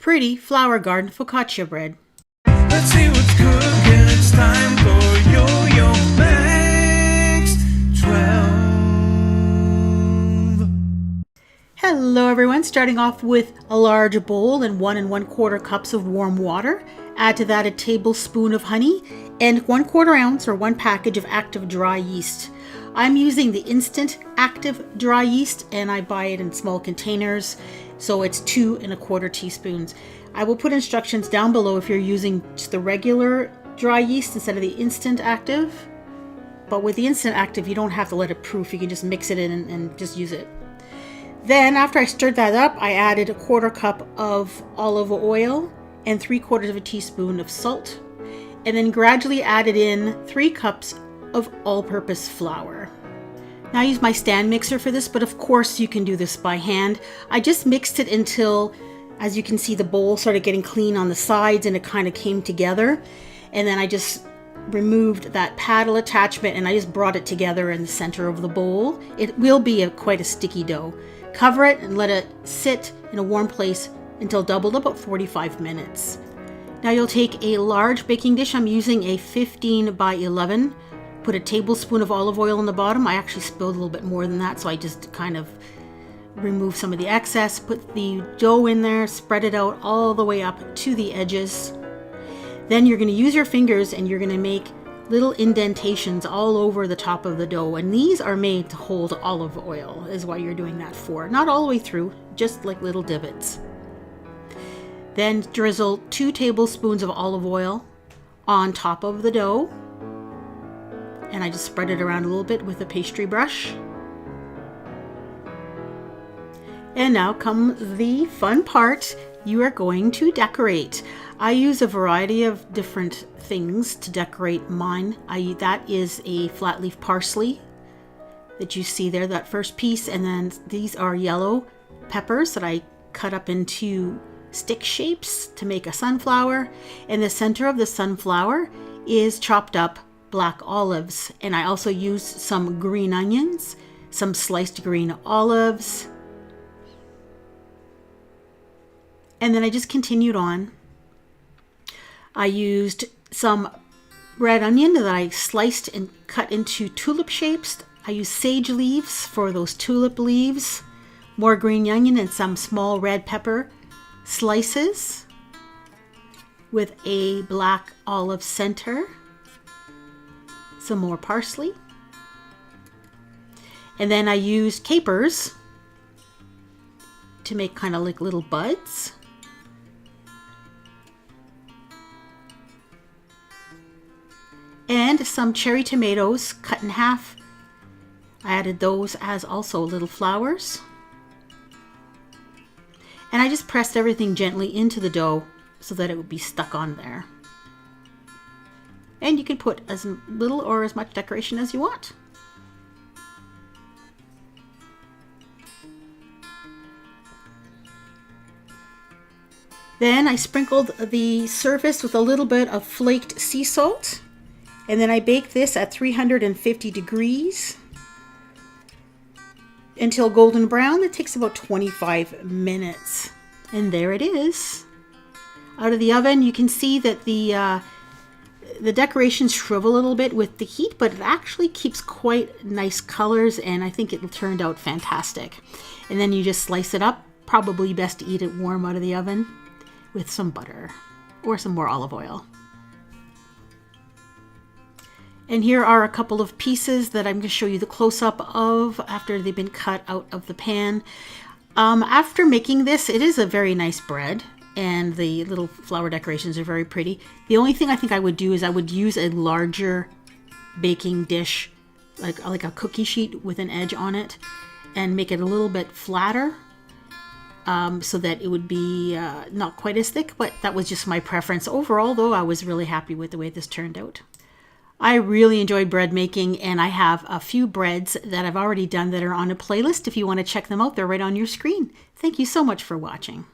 pretty flower garden focaccia bread. Let's see what's cooking. It's time for Yo-Yo Max 12. Hello everyone, starting off with a large bowl and 1 1/4 cups of warm water. Add to that a tablespoon of honey and 1/4 ounce or 1 package of active dry yeast. I'm using the instant active dry yeast and I buy it in small containers, so it's 2 1/4 teaspoons. I will put instructions down below if you're using just the regular dry yeast instead of the instant active. But with the instant active, you don't have to let it proof. You can just mix it in and just use it. Then after I stirred that up, I added 1/4 cup of olive oil and 3/4 of a teaspoon of salt, and then gradually added in 3 cups of all-purpose flour. Now I use my stand mixer for this, but of course you can do this by hand. I just mixed it until, as you can see, the bowl started getting clean on the sides and it kind of came together. And then I just removed that paddle attachment and I just brought it together in the center of the bowl. It will be quite a sticky dough. Cover it and let it sit in a warm place until doubled, about 45 minutes. Now you'll take a large baking dish. I'm using a 15 by 11. Put a tablespoon of olive oil on the bottom. I actually spilled a little bit more than that, so I just kind of remove some of the excess. Put the dough in there, spread it out all the way up to the edges. Then you're going to use your fingers and you're going to make little indentations all over the top of the dough, and these are made to hold olive oil is what you're doing that for. Not all the way through, just like little divots. Then drizzle 2 tablespoons of olive oil on top of the dough, and I just spread it around a little bit with a pastry brush. And now comes the fun part. You are going to decorate. I use a variety of different things to decorate mine. That is a flat leaf parsley that you see there, that first piece, and then these are yellow peppers that I cut up into stick shapes to make a sunflower. In the center of the sunflower is chopped up black olives, and I also used some green onions, some sliced green olives, and then I just continued on. I used some red onion that I sliced and cut into tulip shapes. I used sage leaves for those tulip leaves, more green onion and some small red pepper slices with a black olive center, some more parsley, and then I used capers to make kind of like little buds. And some cherry tomatoes cut in half. I added those as also little flowers. And I just pressed everything gently into the dough so that it would be stuck on there. And you can put as little or as much decoration as you want. Then I sprinkled the surface with a little bit of flaked sea salt. And then I bake this at 350 degrees until golden brown. It takes about 25 minutes. And there it is. Out of the oven, you can see that the decorations shrivel a little bit with the heat, but it actually keeps quite nice colors, and I think it turned out fantastic. And then you just slice it up. Probably best to eat it warm out of the oven with some butter or some more olive oil. And here are a couple of pieces that I'm going to show you the close-up of after they've been cut out of the pan. After making this, it is a very nice bread, and the little flower decorations are very pretty. The only thing I think I would do is I would use a larger baking dish, like a cookie sheet with an edge on it, and make it a little bit flatter so that it would be not quite as thick, but that was just my preference. Overall, though, I was really happy with the way this turned out. I really enjoyed bread making, and I have a few breads that I've already done that are on a playlist. If you want to check them out, they're right on your screen. Thank you so much for watching.